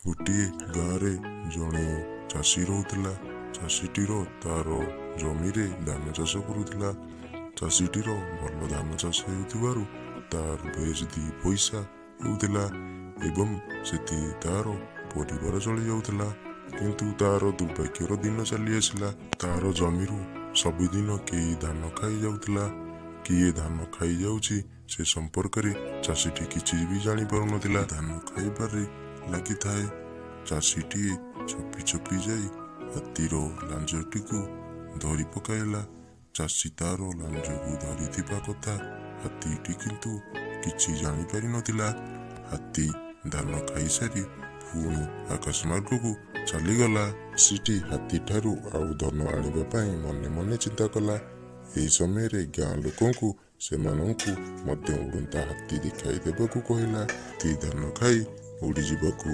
ଗୋଟିଏ ଗାଁରେ ଜଣେ ଚାଷୀ ରହୁଥିଲା। ଚାଷୀଟିର ତାର ଜମିରେ ଧାନ ଚାଷ କରୁଥିଲା। ଚାଷୀଟିର ଭଲ ଧାନ ଚାଷ ହେଉଥିବାରୁ ତାର ବେଶ ଦି ପଇସା ହେଉଥିଲା ଏବଂ ସେଥି ତାର ପରିବାର ଚଳି ଯାଉଥିଲା। କିନ୍ତୁ ତାର ଦୁର୍ଭାଗ୍ୟର ଦିନ ଚାଲି ଆସିଲା। ତାର ଜମିରୁ ସବୁଦିନ କେହି ଧାନ ଖାଇ ଯାଉଥିଲା। କିଏ ଧାନ ଖାଇଯାଉଛି ସେ ସମ୍ପର୍କରେ ଚାଷୀଟି କିଛି ବି ଜାଣିପାରୁନଥିଲା। ଧାନ ଖାଇବାରେ ଲାଗିଥାଏ। ଚାଷୀଟିଏ ଛପି ଛପି ଯାଇ ହାତୀର ଲାଞ୍ଜଟିକୁ ଧରି ପକାଇଲା। ଚାଷୀ ତାର ଲାଞ୍ଜକୁ ଧରିଥିବା କଥା ହାତୀଟି କିନ୍ତୁ କିଛି ଜାଣିପାରିନଥିଲା। ହାତୀ ଧାନ ଖାଇସାରି ପୁଣି ଆକାଶ ମାର୍ଗକୁ ଚାଲିଗଲା। ଚାଷୀଟି ହାତୀଠାରୁ ଆଉ ଧନ ଆଣିବା ପାଇଁ ମନେ ମନେ ଚିନ୍ତା କଲା। ଏହି ସମୟରେ ଗାଁ ଲୋକଙ୍କୁ ସେମାନଙ୍କୁ ମଧ୍ୟ ଉଡ଼ନ୍ତା ହାତୀ ଦେଖାଇ ଦେବାକୁ କହିଲା। ହାତୀ ଧାନ ଖାଇ ଉଡ଼ିଯିବାକୁ